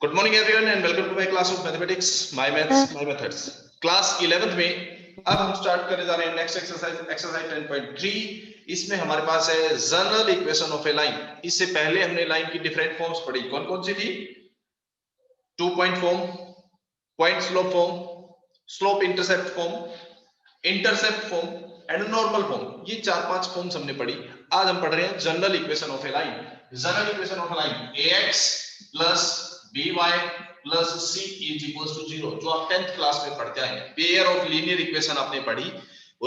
Good morning everyone and welcome to my class of mathematics my maths my methods. Class 11th में अब हम start करने जा रहे हैं नेक्स्ट एक्सरसाइज 10.3। इसमें हमारे पास है general equation of a line. इससे पहले हमने लाइन की डिफरेंट फॉर्म्स पढ़ी। कौन कौन सी थी? 2 point form, point slope form, slope intercept form, intercept form and normal form. ये 4-5 फॉर्म्स हमने पढ़ी। आज हम पढ़ रहे हैं general equation of a line. General equation of a line ax plus by plus c is equals to 0, जो आप 10th क्लास में पढ़ते आए हैं। पेयर ऑफ लीनियर इक्वेशन आपने पढ़ी,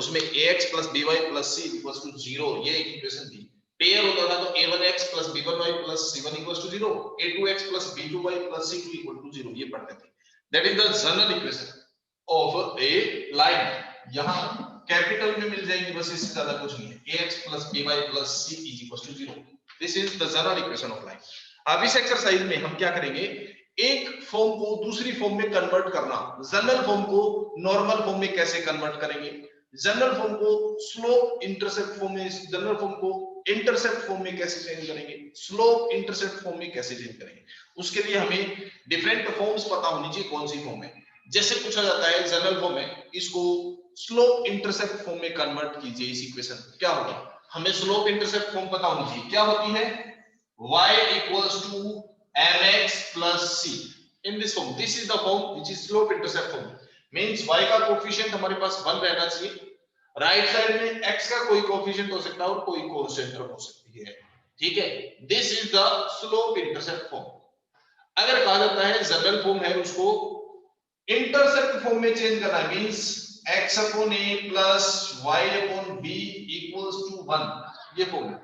उसमें ax plus by plus c equals to 0 ये एक इक्वेशन थी। पेयर होता था तो a1x plus b1y plus c1 equals to 0, a2x plus b2y plus c2 equal to 0 ये पढ़ते थे। That is the general equation of a line. यहां कैपिटल में मिल जाएंगे, बस इससे ज्यादा कुछ नहीं है। ax plus by plus c is equal to 0। This is the general equation of line. अब इस एक्सरसाइज में हम क्या करेंगे, एक फॉर्म को दूसरी फॉर्म में कन्वर्ट करना। जनरल फॉर्म को नॉर्मल फॉर्म में कैसे कन्वर्ट करेंगे, जनरल फॉर्म को स्लोप इंटरसेप्ट फॉर्म में, जनरल फॉर्म को इंटरसेप्ट फॉर्म में कैसे चेंज करेंगे, स्लोप इंटरसेप्ट फॉर्म में कैसे चेंज करेंगे। उसके लिए हमें डिफरेंट फॉर्म्स पता होनी चाहिए कौन सी फॉर्म है। जैसे पूछा जाता है जनरल फॉर्म में, इसको स्लोप इंटरसेप्ट फॉर्म में कन्वर्ट कीजिए। इस इक्वेशन क्या होगा, हमें स्लोप इंटरसेप्ट फॉर्म पता होनी चाहिए। क्या होती है, y equals to mx plus c in this form. This is the form which is slope intercept form. Means y का कोफिशिएंट हमारे पास 1 रहना चाहिए। राइट साइड में x का कोई कोफिशिएंट हो सकता है और कोई कांस्टेंट हो सकती है। ठीक है, this is the slope intercept form. अगर कहा जाता है जनरल फॉर्म है, उसको इंटरसेप्ट फॉर्म में चेंज करना है। Means x upon a plus y upon b equals to 1, ये फॉर्म है।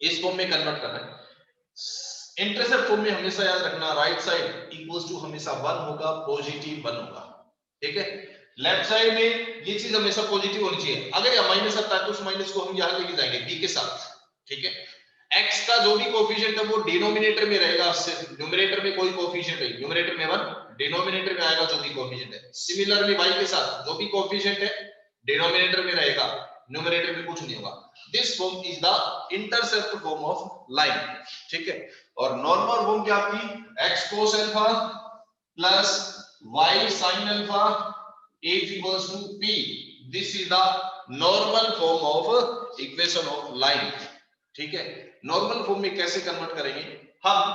इस फॉर्म में कन्वर्ट करना है। इंटरसेप्ट फॉर्म में हमेशा याद रखना, राइट साइड इक्वल्स टू हमेशा 1 होगा, पॉजिटिव 1 होगा। ठीक है, लेफ्ट साइड में ये चीज हमेशा पॉजिटिव होनी चाहिए। अगर यह माइनस आता है तो उस माइनस को हम यहां लेके जाएंगे b के साथ। ठीक है, x का जो भी कोएफिशिएंट है वो डिनोमिनेटर में रहेगा, सिर्फ न्यूमरेटर में कोई कोएफिशिएंट नहीं। न्यूमरेटर में 1, डिनोमिनेटर में आएगा जो भी कोएफिशिएंट है। सिमिलरली y के साथ जो भी कोएफिशिएंट है डिनोमिनेटर में रहेगा, न्यूमरेटर में कुछ नहीं होगा। This form is the intercept form of line. ठीक है, और नॉर्मल फॉर्म क्या आपकी, x cos alpha plus y sin alpha is equals to p. This is the normal form of equation of line. ठीक है, नॉर्मल फॉर्म में कैसे convert करेंगे, हम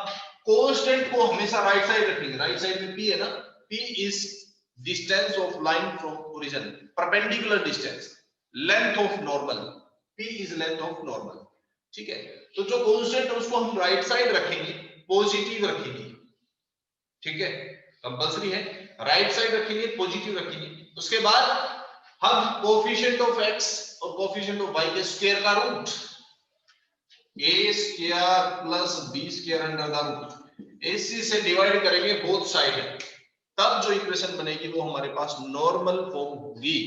कांस्टेंट को हमेशा राइट साइड रखेंगे। राइट साइड में p है ना, p is distance of line from origin, perpendicular distance, length of normal, p is length of normal। ठीक है, तो जो कांस्टेंट है उसको हम राइट साइड रखेंगे, पॉजिटिव रखेंगे। ठीक है, कंपल्सरी है, राइट साइड रखेंगे, पॉजिटिव रखेंगे। उसके बाद हम कोएफिशिएंट ऑफ x और कोएफिशिएंट ऑफ y के स्क्वायर का root a square plus b square under the root ac से डिवाइड करेंगे बोथ साइड, तब जो इक्वेशन बनेगी वो हमारे पास नॉर्मल फॉर्म होगी।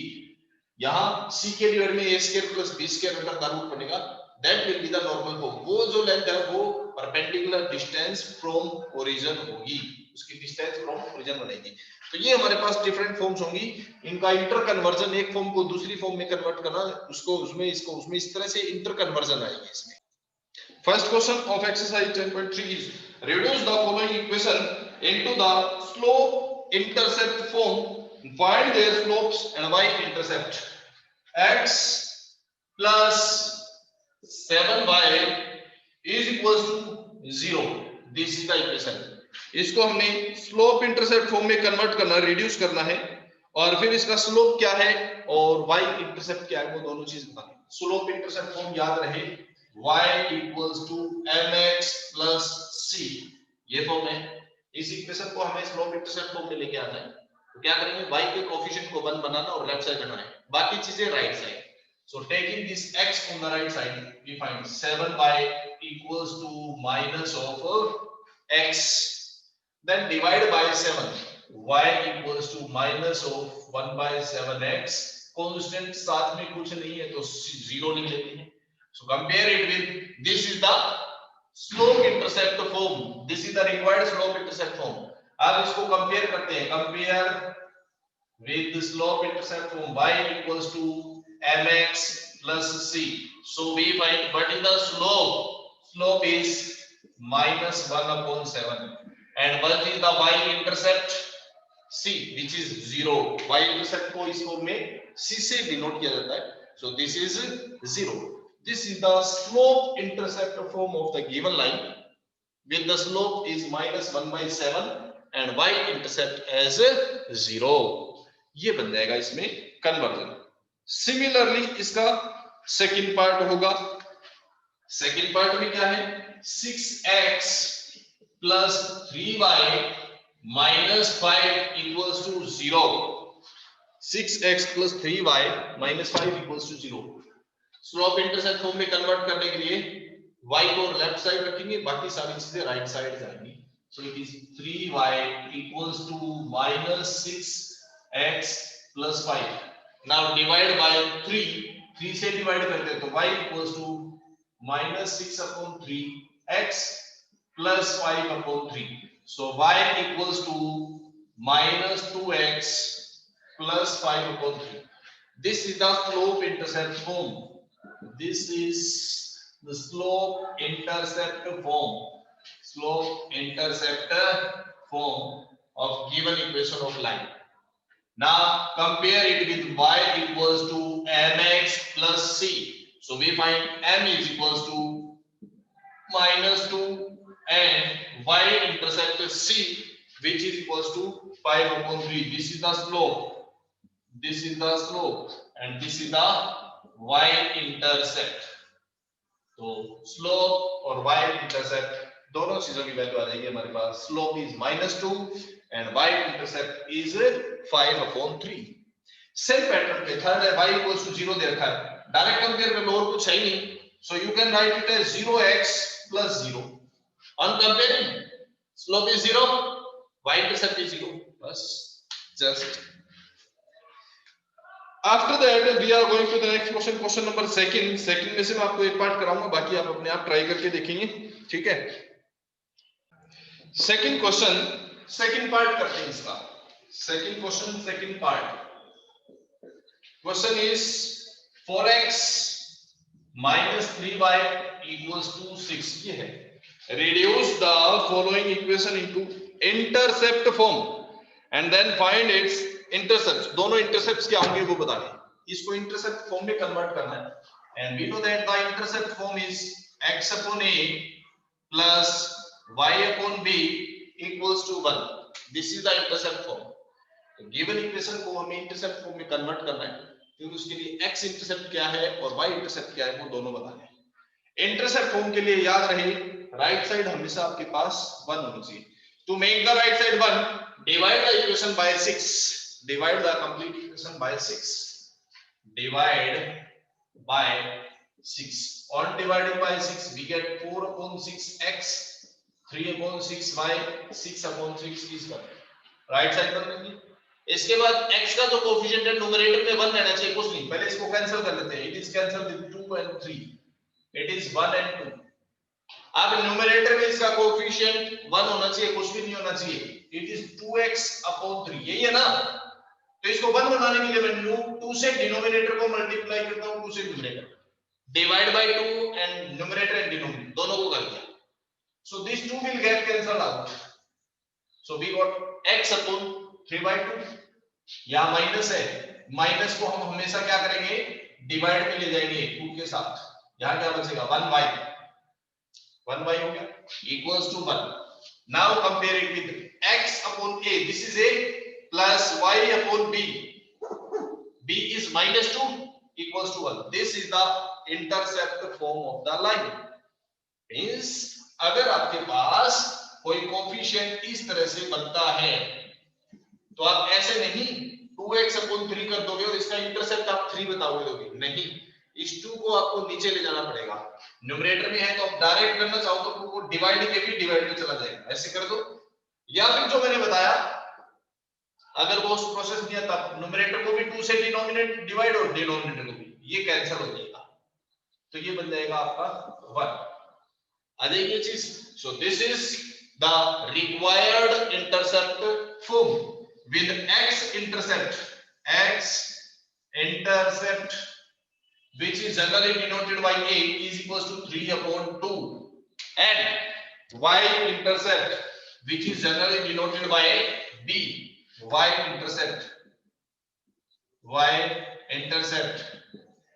यहां c के डिवाइड में a square plus b square under the root बनेगा, that will be the normal form. वो जो लेंथ है वो परपेंडिकुलर डिस्टेंस फ्रॉम ओरिजिन होगी, उसकी डिस्टेंस फ्रॉम ओरिजिन बनेगी। तो ये हमारे पास डिफरेंट फॉर्म्स होंगी, इनका इंटर कन्वर्जन, एक फॉर्म को दूसरी फॉर्म में कन्वर्ट करना, उसको उसमें, इसको उसमें, इस तरह से इंटर कन्वर्जन आएगी इसमें। First question of exercise 10.3 is reduce the following equation into the slope intercept form. Find their slopes and y-intercept. X plus 7y is equals to 0. This is the equation. इसको हमने slope intercept form में convert करना, reduce करना है, और फिर इसका slope क्या है और y इंटरसेप्ट क्या है, वो दोनों चीज बतानी। स्लोप इंटरसेप्ट फॉर्म याद रहे, y equals to mx plus c, ये फॉर्म है। इस इक्वेशन को हमें स्लोप इंटरसेप्ट फॉर्म में लेके आना है। तो क्या करेंगे, y के कोएफिशिएंट को 1 बनाना और लेफ्ट साइड बनाना है, बाकी चीजें right side. So taking this x on the right side, we find 7y equals to minus of x. Then divide by 7, y equals to minus of 1 by 7x. Constant साथ में कुछ नहीं है तो 0 लिख लेते हैं। So compare it with, this is the slope intercept form, this is the required slope intercept form. अब इसको कंपेयर करते हैं, compare with the slope intercept form, y equals to mx plus c. So we find what is the slope, slope is minus 1 upon 7, and what is the y intercept c which is 0. y intercept को इस form में c से denote किया जाता है. So this is 0. This is the slope intercept form of the given line with the slope is -1/7 and y intercept as 0. ये बन जाएगा इसमें कन्वर्जन. सिमिलरली इसका सेकंड पार्ट होगा. सेकंड पार्ट में क्या है? 6x plus 3y minus 5 equals to 0. 6x plus 3y minus 5 equals to 0. Slope intercept form में कन्वर्ट करने के लिए y को लेफ्ट साइड रखेंगे, बाकी सारी चीजें राइट साइड जाएंगी. So it is 3y equals to minus 6x plus 5. Now divide by 3 से डिवाइड करते हैं तो y equals to minus 6 upon 3 x plus 5 upon 3. So y equals to minus 2x plus 5 upon 3. This is the slope intercept form. This is the slope intercept form. Slope intercept form of given equation of line. Now compare it with y equals to mx plus c. So we find m is equals to -2 and y intercept c which is equals to 5 upon 3. This is the slope. This is the slope and this is the y intercept. तो slope और y intercept दोनों चीजों की value आ जाएगी हमारे पास. Slope is -2 and y intercept is 5 upon 3. Same pattern पे third है y equals to 0 दे रखा है. डायरेक्ट कंपेयर कर लो और कुछ है ही नहीं. So you can write it as 0x plus 0. On comparing, slope is 0, y intercept is 0. Bas, just. After that, we are going to the next question. Question number second. Second में से मैं आपको एक पार्ट कराऊंगा, बाकी आप अपने आप ट्राई करके देखेंगे, ठीक है? Second question, second part करते हैं इसका. Second question, second part. Question is 4x minus 3y equals to 6. ये है. Reduce the following equation into intercept form and then find its intercepts. दोनों intercepts क्या होंगे वो बताने. इसको intercept form में convert करना है. And we know that the intercept form is x upon a plus y upon b equals to 1. This is the intercept form. तो given equation को हमें intercept form में convert करना है. क्योंकि उसके लिए x इंटरसेप्ट क्या है और y इंटरसेप्ट क्या है वो दोनों बताने हैं. इंटरसेप्ट फॉर्म के लिए याद रहे राइट साइड हमेशा आपके पास 1 होनी चाहिए. To make the right side 1, divide the equation by 6. Divide the complete equation by 6. Divide by 6. On dividing by 6 we get 4 upon 6x, 3 upon 6y, 6 upon 6 is 1. Right side पर लेंगे. इसके बाद x का जो कोएफिशिएंट है numerator में 1 रहना चाहिए, कुछ नहीं. पहले इसको कैंसिल कर लेते हैं. It is cancel with 2 and 3. It is 1 and 2. अब न्यूमरेटर में इसका कोएफिशिएंट 1 होना चाहिए, कुछ भी नहीं होना चाहिए. It is 2x upon 3. यही है ना? तो इसको 1 बनाने के लिए मैं 2 से डिनोमिनेटर को मल्टीप्लाई करता हूं 2 से numerator. Divide by 2 and numerator and denominator दोनों को कर दिया. So this 2 will get cancelled out. So we got x upon 3/2. यहाँ माइनस है, माइनस को हम हमेशा क्या करेंगे? डिवाइड में ले जाएंगे 2 के साथ. यहाँ क्या बचेगा? 1y. 1y हो गया equals to 1. Now compare it with x upon a. This is a plus y upon b. b is -2 equals to 1. This is the intercept form of the line. Means अगर आपके पास कोई coefficient इस तरह से बनता है तो आप ऐसे नहीं 2x upon 3 कर दोगे और इसका इंटरसेप्ट आप 3 बताओगे. नहीं, इस 2 को आपको नीचे ले जाना पड़ेगा. न्यूमरेटर में है तो आप डायरेक्ट करना चाहो तो 2 को डिवाइड के भी डिवाइड में चला जाएगा. ऐसे कर दो. या फिर जो मैंने बताया, अगर वो प्रोसेस नहीं है तब न्यूमरेटर को भी 2 से डिवाइड और डिनोमिनेटर को भी. ये कैंसिल हो जाएगा. तो ये बन जाएगा आपका 1. आ जाएगी ये चीज. So this is the required intercept form with x intercept which is generally denoted by a is equals to 3 upon 2 and y intercept which is generally denoted by B, y-intercept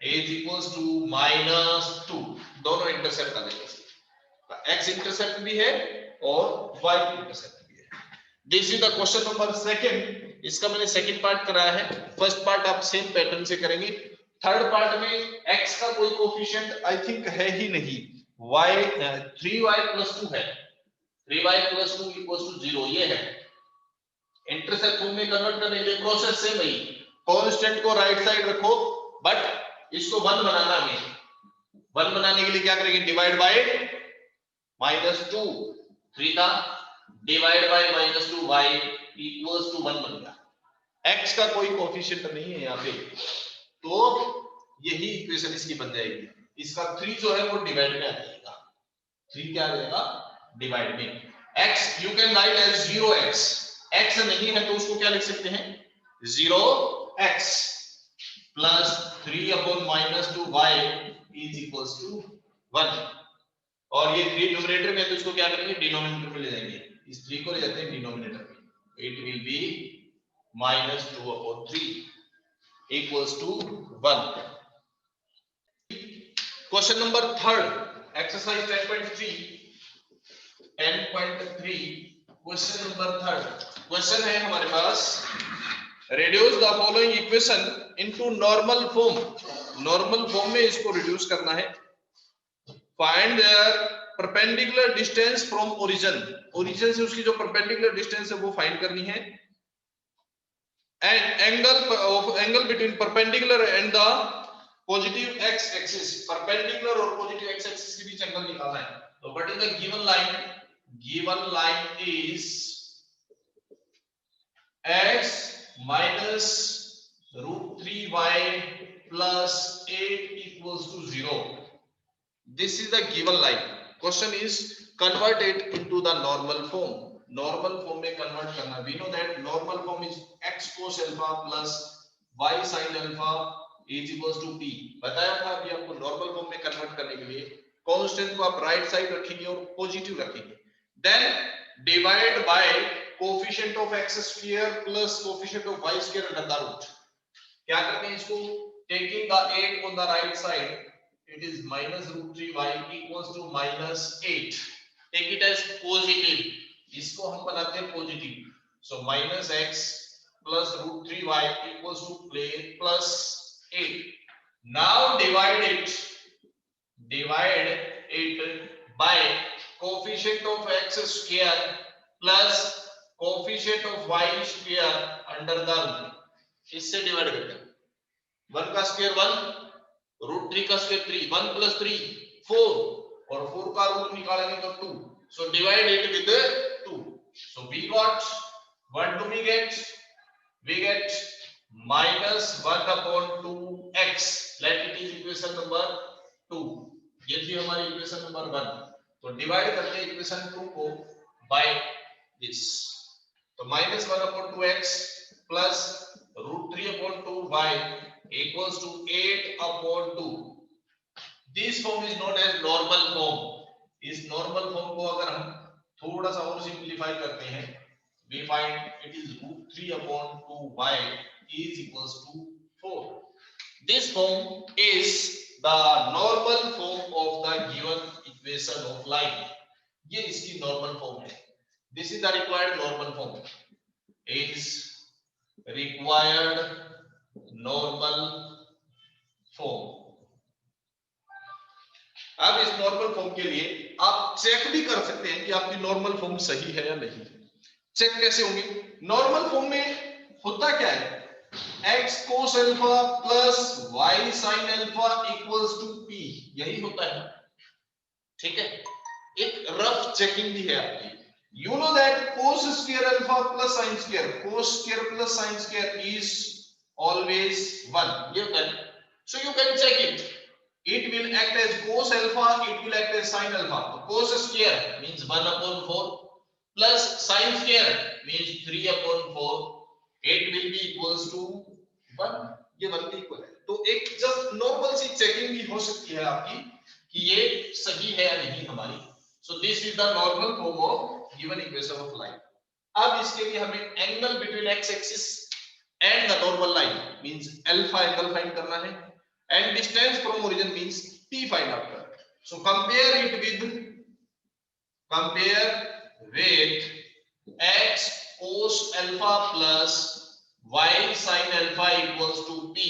is equals to -2, दोनों intercept आ जाएंगे, x intercept भी है और y intercept भी है। This is the question number second. इसका मैंने second part कराया है, फर्स्ट पार्ट आप सेम पैटर्न से करेंगे। थर्ड पार्ट में x का कोई कोफिशिएंट आई थिंक है ही नहीं, y 3y + 2 है, 3y + 2 = 0, ये है। इंटरसेप्ट फॉर्म में कन्वर्ट करने के लिए प्रोसेस सेम ही, कांस्टेंट को राइट साइड रखो, बट इसको 1 बनाना है। 1 बनाने के लिए क्या करेंगे, डिवाइड बाय -2, 3 था, डिवाइड बाय -2, y = 1 बन गया। x का कोई कोफिशिएंट नहीं है यहाँ पे, तो यही इक्वेशन इसकी बन जाएगी। इसका 3 जो है वो डिवाइड में आ जाएगा, 3 क्या आ जाएगा, डिवाइड में। x you can write as 0x, x नहीं है तो उसको क्या लिख सकते हैं, 0x प्लस 3/-2y = 1। और ये 3 न्यूमरेटर में, तो इसको क्या करेंगे, डिनोमिनेटर में ले जाएंगे। इस 3 को ले जाते हैं डिनोमिनेटर में, it will be -2/3 = 1। Question number third, exercise 10.3 question number third. Question है हमारे पास, reduce the following equation into normal form। Normal form में इसको रिड्यूस करना है। Find their perpendicular distance from origin, origin से उसकी जो perpendicular distance है वो फाइंड करनी है। and angle between perpendicular and the positive x axis, perpendicular और positive x axis के बीच एंगल निकालना है। तो what is the given line? Given line is x minus √3y plus 8 = 0. This is the given line. Question is convert it into the normal form. Normal form में convert करना। We know that normal form is x cos alpha plus y sin alpha = p। बताया था अभी आपको, normal form में convert करने के लिए constant को आप right side रखेंगे और positive रखेंगे। Then divide by coefficient of x square plus coefficient of y square under the root। क्या करते हैं इसको, taking the 8 on the right side, it is -√3y = -8। take it as positive, इसको हम बनाते हैं positive. so -x plus √3y = +8। now divide it by coefficient of x square plus coefficient of y square under the root। इससे divide करते हैं, 1 का square 1, √3 का square 3, 1 + 3 4, और 4 का रूट निकालेंगे तो 2। so divide it with 2। so we got, what do we get? We get -1/2x, let it is equation number 2। ये थी हमारी इक्वेशन नंबर 1। तो डिवाइड करते हैं इक्वेशन 2 को बाय दिस, तो -1/2x plus √3/2y = 8/2। This form is known as normal form। इस normal form को अगर हम थोड़ा सा और सिंपलीफाई करते हैं, we find it is √3/2y = 4। This form is the normal form of the given equation of line। ये इसकी normal form है। This is the required normal form, is required normal form। अब इस नॉर्मल फॉर्म के लिए आप check भी कर सकते हैं कि आपकी नॉर्मल फॉर्म सही है या नहीं। चेक कैसे होंगे, नॉर्मल फॉर्म में होता क्या है, x cos alpha plus y sin alpha = p, यही होता है, ठीक है। एक रफ चेकिंग भी है आपकी। You know that cos square alpha plus sin square, cos square plus sin square is always 1, ये होता है। So you can check it, it will act as cos alpha, it will act as sin alpha। तो cos square means 1/4 plus sin square means 3/4, it will be equals to 1, ये 1 के equal है। तो एक just normal सी checking भी हो सकती है आपकी कि ये सही है या नहीं हमारी। So this is the normal form of given equation of line. अब इसके लिए हमें angle between x axis and the normal line means alpha angle find करना है and distance from origin means p find out करना है। सो compare with x cos alpha plus y sin alpha equals to p.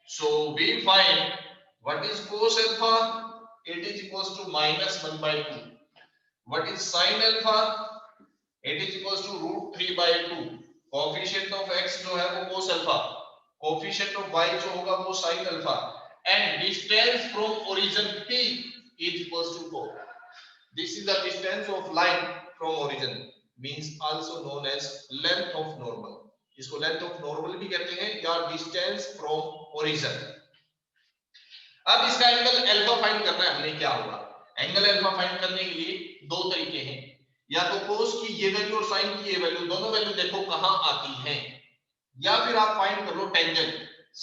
So we find what is cos alpha? It is equals to minus 1 by 2. What is sin alpha? It is equals to root 3 by 2. Coefficient of x जो है वो cos alpha, coefficient of y जो होगा वो sin alpha, and distance from origin p is equals to 4. This is the distance of line from origin, means also known as length of normal. इसको length of normal भी कहते हैं या distance from origin. अब इसका angle alpha find करना है हमने। क्या होगा? एंगल अल्फा फाइंड करने के लिए दो तरीके हैं, या तो cos की ये वैल्यू और sin की ये वैल्यू, दोनों वैल्यू देखो कहां आती हैं, या फिर आप फाइंड कर लो tangent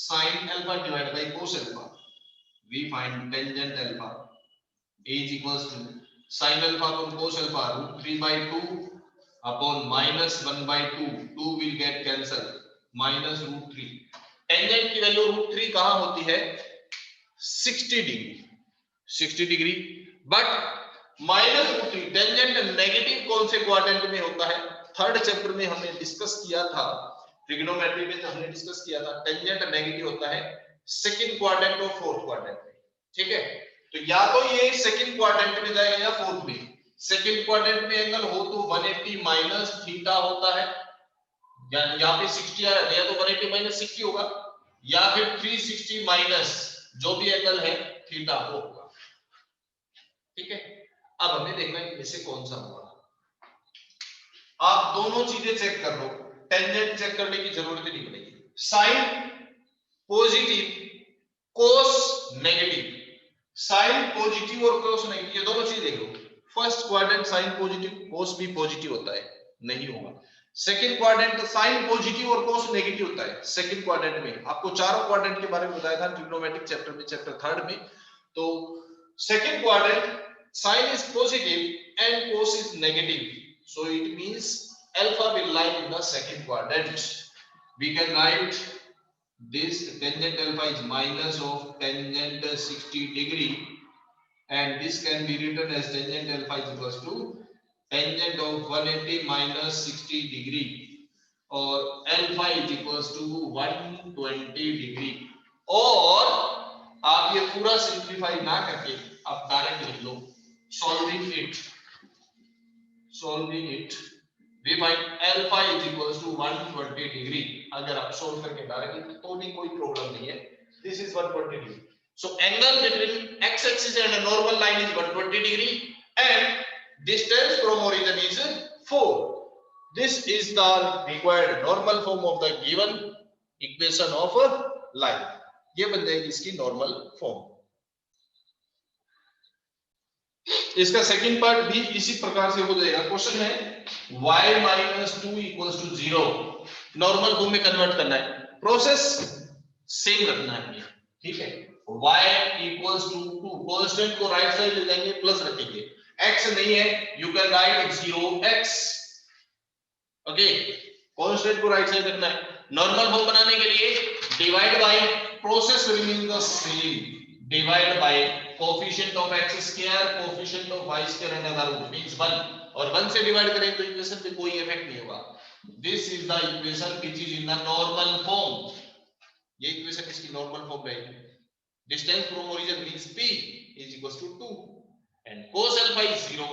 sin alpha divide by cos alpha. We find tangent alpha is equals to sin alpha upon cos alpha root 3 by 2 upon minus 1 by 2. 2 will get cancelled, minus root 3. Tangent की value root 3 कहां होती है? 60 डिग्री, 60 डिग्री। But minus root 3 tangent negative कौन से quadrant में होता है? थर्ड चैप्टर में हमने डिस्कस किया था, ट्रिग्नोमेट्री में हमने डिस्कस किया था, टेंजेंट नेगेटिव होता है सेकंड क्वाड्रेंट और फोर्थ क्वाड्रेंट में। ठीक है, तो या तो ये सेकंड क्वाड्रेंट में जाएगा या फोर्थ में। सेकंड क्वाड्रेंट में एंगल हो तो 180 माइनस थीटा होता है, यहाँ पे 60 आ रहा है, या तो 180 माइनस 60 होगा, या फिर 360 माइनस जो भी एंगल है थीटा वो होगा। ठीक है, अब हमें देखना है इनमें से कौन सा होगा। आप दोनों चीजें चेक कर लो, टेंजेंट चेक करने की जरूरत नहीं पड़ेगी। साइन पॉजिटिव, कोस नेगेटिव। साइन पॉजिटिव और कोस नेगेटिव, ये दोनों चीज देख लो। फर्स्ट क्वाड्रेंट साइन पॉजिटिव, कोस भी पॉजिटिव होता है, नहीं होगा। सेकंड क्वाड्रेंट साइन पॉजिटिव और कोस नेगेटिव होता है सेकंड क्वाड्रेंट में। आपको चारों क्वाड्रेंट के बारे में बताया था ट्रिग्नोमेट्रिक चैप्टर में, चैप्टर 3 में। तो second quadrant sin is positive and cos is negative, so it means alpha will lie in the second quadrant. We can write this tangent alpha is minus of tangent 60 degree, and this can be written as tangent alpha is equals to tangent of 180 minus 60 degree, or alpha is equals to 120 degree। और आप ये पूरा simplify ना करके आप direct लिख लो, solving it, we find alpha is equals to 120 degree। अगर आप सोल्व करके डालेंगे तो भी कोई प्रॉब्लम नहीं है, this is 120 degree। so angle between x axis and a normal line is 120 degree and distance from origin is 4। this is the required normal form of the given equation of a line। ये बन जाएगी इसकी normal form. इसका second part भी इसी प्रकार से हो जाएगा। क्वेश्चन है y minus 2 equals to 0, normal form में कन्वर्ट करना है। प्रोसेस सेम रखना है, ठीक है। y इक्वल्स टू 2, कांस्टेंट को राइट साइड ले जाएंगे, प्लस रखेंगे। x नहीं है, you can write 0x, okay. Constant को राइट साइड रखना है। नॉर्मल फॉर्म बनाने के लिए divide by, process remain the same, divide by coefficient of x square, coefficient of y square and other root means 1, और 1 से डिवाइड करें तो इक्वेशन पे कोई इफेक्ट नहीं होगा। This is the equation which is in the normal form. ये equation इसकी नॉर्मल फॉर्म रहेगी। Distance from origin means p is equals to 2 and cos alpha is 0,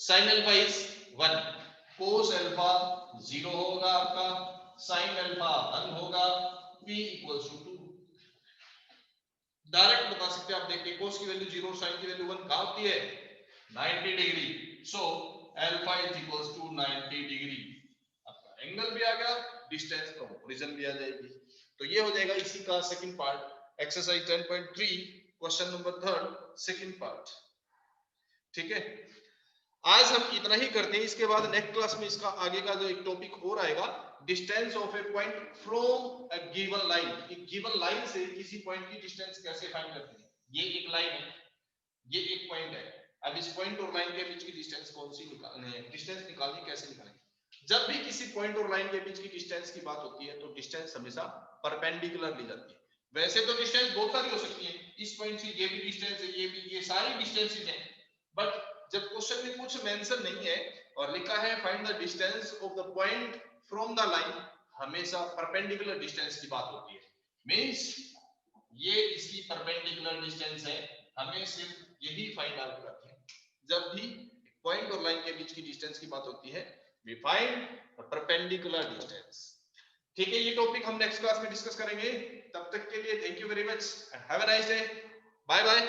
sin alpha is 1। cos alpha 0 होगा आपका, sin alpha 1 होगा, p equals to 2। Direct बता सकते हैं आप, देखिए cos की वैल्यू 0 और sin की वैल्यू 1 कहां होती है? 90 डिग्री। So alpha is equals to 90 degree. आपका एंगल भी आ गया, डिस्टेंस फ्रॉम ओरिजिन भी आ जाएगी। तो ये हो जाएगा इसी का second part, exercise 10.3 question number 3 second part. ठीक है, आज हम इतना ही करते हैं। इसके बाद नेक्स्ट क्लास में इसका आगे का जो एक टॉपिक और आएगा, distance of A point from a given line. एक गिवन लाइन से किसी पॉइंट की डिस्टेंस कैसे फाइंड करते हैं। ये एक लाइन है, ये एक पॉइंट है, अब इस पॉइंट और लाइन के बीच की डिस्टेंस कौन सी निकालनी है, डिस्टेंस निकालनी कैसे निकालेंगे? जब भी किसी पॉइंट और लाइन के बीच की डिस्टेंस की बात होती है तो डिस्टेंस हमेशा परपेंडिकुलर ली जाती है। वैसे तो डिस्टेंस बहुत सारी हो सकती है, इस पॉइंट से ये भी डिस्टेंस है, ये भी, ये सारी डिस्टेंसेस हैं, बट जब क्वेश्चन में कुछ मेंशन नहीं है और लिखा है find the distance of the point from the line, हमेशा परपेंडिकुलर डिस्टेंस की बात होती है। मींस ये इसकी परपेंडिकुलर डिस्टेंस है, हमें सिर्फ यही फाइंड आउट करनी है। जब भी पॉइंट और लाइन के बीच की डिस्टेंस की बात होती है, we find the perpendicular distance. ठीक है, ये टॉपिक हम नेक्स्ट क्लास में डिस्कस करेंगे। तब तक के लिए thank you very much and have a nice day. Bye bye.